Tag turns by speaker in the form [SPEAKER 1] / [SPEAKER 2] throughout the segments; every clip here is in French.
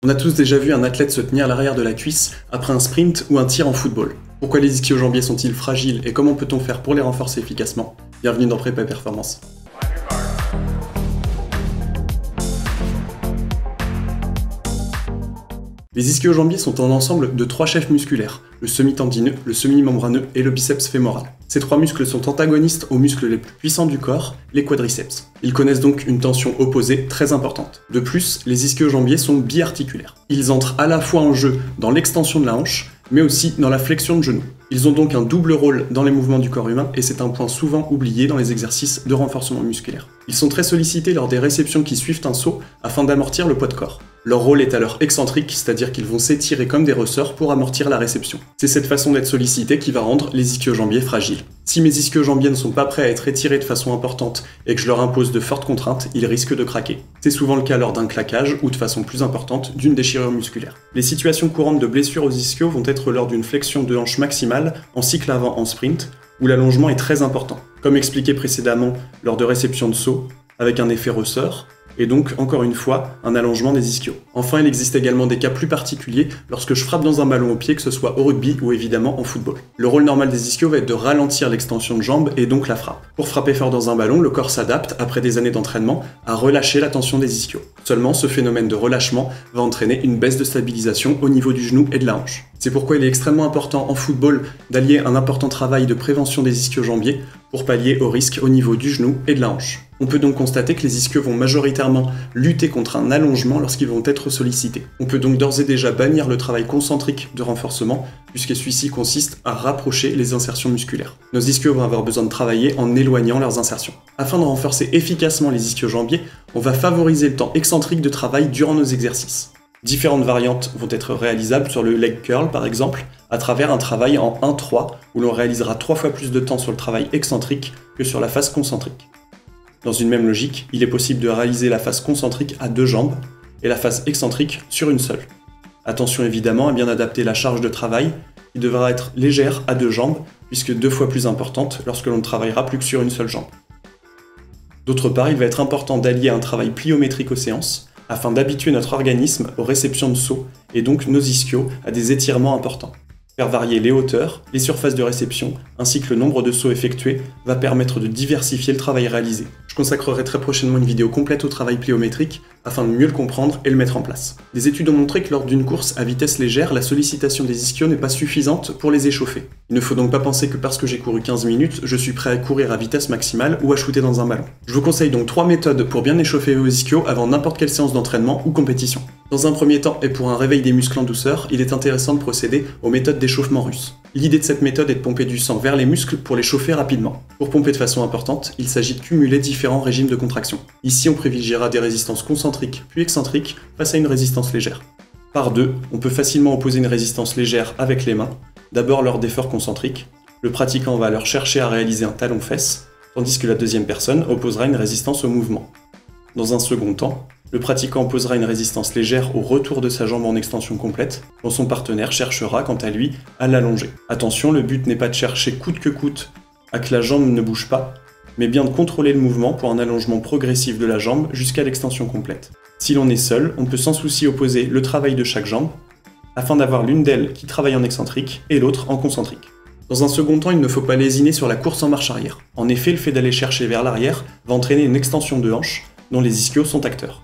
[SPEAKER 1] On a tous déjà vu un athlète se tenir l'arrière de la cuisse après un sprint ou un tir en football. Pourquoi les ischio-jambiers sont-ils fragiles et comment peut-on faire pour les renforcer efficacement? Bienvenue dans Prépa Performance. Les ischio-jambiers sont un ensemble de 3 chefs musculaires, le semi-tendineux, le semi-membraneux et le biceps fémoral. Ces 3 muscles sont antagonistes aux muscles les plus puissants du corps, les quadriceps. Ils connaissent donc une tension opposée très importante. De plus, les ischio-jambiers sont biarticulaires. Ils entrent à la fois en jeu dans l'extension de la hanche, mais aussi dans la flexion de genou. Ils ont donc un double rôle dans les mouvements du corps humain et c'est un point souvent oublié dans les exercices de renforcement musculaire. Ils sont très sollicités lors des réceptions qui suivent un saut afin d'amortir le poids de corps. Leur rôle est alors excentrique, c'est-à-dire qu'ils vont s'étirer comme des ressorts pour amortir la réception. C'est cette façon d'être sollicité qui va rendre les ischio-jambiers fragiles. Si mes ischio-jambiers ne sont pas prêts à être étirés de façon importante et que je leur impose de fortes contraintes, ils risquent de craquer. C'est souvent le cas lors d'un claquage ou de façon plus importante d'une déchirure musculaire. Les situations courantes de blessures aux ischios vont être lors d'une flexion de hanche maximale en cycle avant en sprint, où l'allongement est très important. Comme expliqué précédemment lors de réception de saut, avec un effet ressort, et donc, encore une fois, un allongement des ischios. Enfin, il existe également des cas plus particuliers lorsque je frappe dans un ballon au pied, que ce soit au rugby ou évidemment en football. Le rôle normal des ischios va être de ralentir l'extension de jambe et donc la frappe. Pour frapper fort dans un ballon, le corps s'adapte, après des années d'entraînement, à relâcher la tension des ischios. Seulement, ce phénomène de relâchement va entraîner une baisse de stabilisation au niveau du genou et de la hanche. C'est pourquoi il est extrêmement important en football d'allier un important travail de prévention des ischio-jambiers pour pallier au risque au niveau du genou et de la hanche. On peut donc constater que les ischios vont majoritairement lutter contre un allongement lorsqu'ils vont être sollicités. On peut donc d'ores et déjà bannir le travail concentrique de renforcement, puisque celui-ci consiste à rapprocher les insertions musculaires. Nos ischios vont avoir besoin de travailler en éloignant leurs insertions. Afin de renforcer efficacement les ischio-jambiers, on va favoriser le temps excentrique de travail durant nos exercices. Différentes variantes vont être réalisables sur le leg curl par exemple, à travers un travail en 1-3 où l'on réalisera 3 fois plus de temps sur le travail excentrique que sur la phase concentrique. Dans une même logique, il est possible de réaliser la phase concentrique à 2 jambes et la phase excentrique sur une seule. Attention évidemment à bien adapter la charge de travail, qui devra être légère à 2 jambes puisque 2 fois plus importante lorsque l'on ne travaillera plus que sur une seule jambe. D'autre part, il va être important d'allier un travail pliométrique aux séances afin d'habituer notre organisme aux réceptions de saut et donc nos ischios à des étirements importants. Faire varier les hauteurs, les surfaces de réception, ainsi que le nombre de sauts effectués va permettre de diversifier le travail réalisé. Je consacrerai très prochainement une vidéo complète au travail pliométrique afin de mieux le comprendre et le mettre en place. Des études ont montré que lors d'une course à vitesse légère, la sollicitation des ischios n'est pas suffisante pour les échauffer. Il ne faut donc pas penser que parce que j'ai couru 15 minutes, je suis prêt à courir à vitesse maximale ou à shooter dans un ballon. Je vous conseille donc 3 méthodes pour bien échauffer vos ischios avant n'importe quelle séance d'entraînement ou compétition. Dans un premier temps, et pour un réveil des muscles en douceur, il est intéressant de procéder aux méthodes d'échauffement russe. L'idée de cette méthode est de pomper du sang vers les muscles pour les chauffer rapidement. Pour pomper de façon importante, il s'agit de cumuler différents régimes de contraction. Ici, on privilégiera des résistances concentriques puis excentriques face à une résistance légère. Par 2, on peut facilement opposer une résistance légère avec les mains, d'abord lors d'efforts concentriques. Le pratiquant va alors chercher à réaliser un talon-fesse, tandis que la deuxième personne opposera une résistance au mouvement. Dans un second temps, le pratiquant opposera une résistance légère au retour de sa jambe en extension complète, dont son partenaire cherchera quant à lui à l'allonger. Attention, le but n'est pas de chercher coûte que coûte à que la jambe ne bouge pas, mais bien de contrôler le mouvement pour un allongement progressif de la jambe jusqu'à l'extension complète. Si l'on est seul, on peut sans souci opposer le travail de chaque jambe, afin d'avoir l'une d'elles qui travaille en excentrique et l'autre en concentrique. Dans un second temps, il ne faut pas lésiner sur la course en marche arrière. En effet, le fait d'aller chercher vers l'arrière va entraîner une extension de hanche dont les ischios sont acteurs.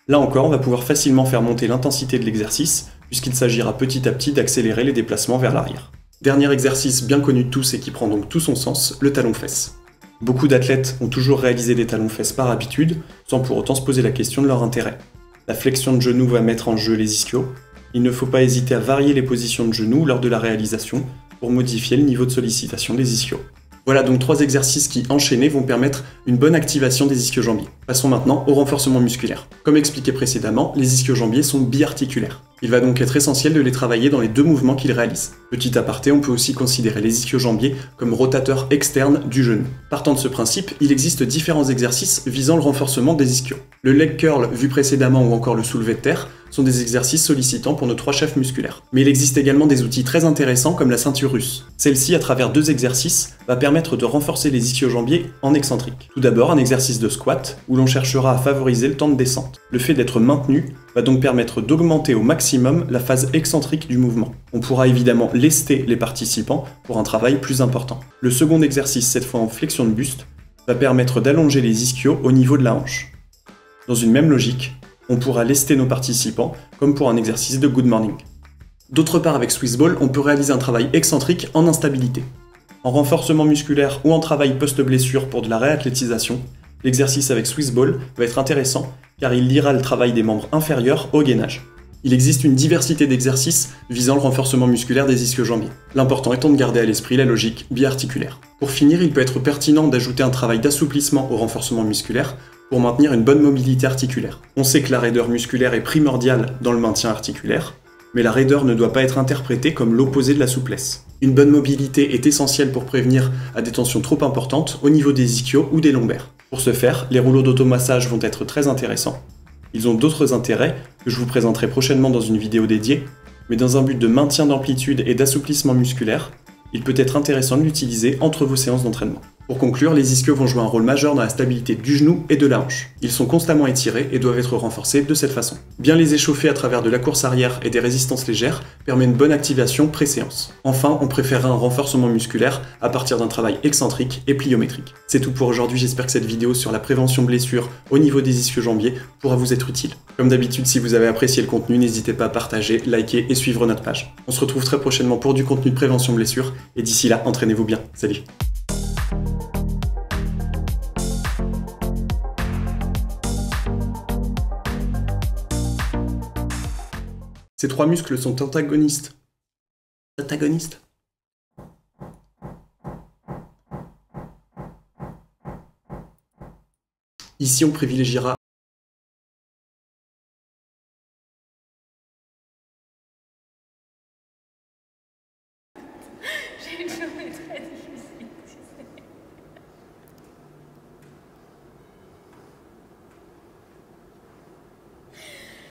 [SPEAKER 1] Là encore, on va pouvoir facilement faire monter l'intensité de l'exercice, puisqu'il s'agira petit à petit d'accélérer les déplacements vers l'arrière. Dernier exercice bien connu de tous et qui prend donc tout son sens, le talon-fesse. Beaucoup d'athlètes ont toujours réalisé des talons-fesses par habitude, sans pour autant se poser la question de leur intérêt. La flexion de genou va mettre en jeu les ischios. Il ne faut pas hésiter à varier les positions de genoux lors de la réalisation pour modifier le niveau de sollicitation des ischios. Voilà donc 3 exercices qui, enchaînés, vont permettre une bonne activation des ischio-jambiers. Passons maintenant au renforcement musculaire. Comme expliqué précédemment, les ischio-jambiers sont biarticulaires. Il va donc être essentiel de les travailler dans les 2 mouvements qu'ils réalisent. Petit aparté, on peut aussi considérer les ischio-jambiers comme rotateurs externes du genou. Partant de ce principe, il existe différents exercices visant le renforcement des ischios. Le leg curl vu précédemment ou encore le soulevé de terre sont des exercices sollicitants pour nos trois chefs musculaires. Mais il existe également des outils très intéressants comme la ceinture russe. Celle-ci, à travers 2 exercices, va permettre de renforcer les ischio-jambiers en excentrique. Tout d'abord, un exercice de squat, où l'on cherchera à favoriser le temps de descente. Le fait d'être maintenu va donc permettre d'augmenter au maximum la phase excentrique du mouvement. On pourra évidemment lester les participants pour un travail plus important. Le second exercice, cette fois en flexion de buste, va permettre d'allonger les ischios au niveau de la hanche. Dans une même logique, on pourra lester nos participants comme pour un exercice de good morning. D'autre part, avec Swiss Ball, on peut réaliser un travail excentrique en instabilité. En renforcement musculaire ou en travail post-blessure pour de la réathlétisation, l'exercice avec Swiss Ball va être intéressant car il liera le travail des membres inférieurs au gainage. Il existe une diversité d'exercices visant le renforcement musculaire des ischio-jambiers. L'important étant de garder à l'esprit la logique biarticulaire. Pour finir, il peut être pertinent d'ajouter un travail d'assouplissement au renforcement musculaire pour maintenir une bonne mobilité articulaire. On sait que la raideur musculaire est primordiale dans le maintien articulaire, mais la raideur ne doit pas être interprétée comme l'opposé de la souplesse. Une bonne mobilité est essentielle pour prévenir à des tensions trop importantes au niveau des ischios ou des lombaires. Pour ce faire, les rouleaux d'automassage vont être très intéressants. Ils ont d'autres intérêts que je vous présenterai prochainement dans une vidéo dédiée, mais dans un but de maintien d'amplitude et d'assouplissement musculaire, il peut être intéressant de l'utiliser entre vos séances d'entraînement. Pour conclure, les ischios vont jouer un rôle majeur dans la stabilité du genou et de la hanche. Ils sont constamment étirés et doivent être renforcés de cette façon. Bien les échauffer à travers de la course arrière et des résistances légères permet une bonne activation pré-séance. Enfin, on préférera un renforcement musculaire à partir d'un travail excentrique et pliométrique. C'est tout pour aujourd'hui, j'espère que cette vidéo sur la prévention blessure au niveau des ischio-jambiers pourra vous être utile. Comme d'habitude, si vous avez apprécié le contenu, n'hésitez pas à partager, liker et suivre notre page. On se retrouve très prochainement pour du contenu de prévention blessure et d'ici là, entraînez-vous bien. Salut! Ces 3 muscles sont antagonistes. Antagonistes? Ici, on privilégiera
[SPEAKER 2] J'ai une journée très difficile.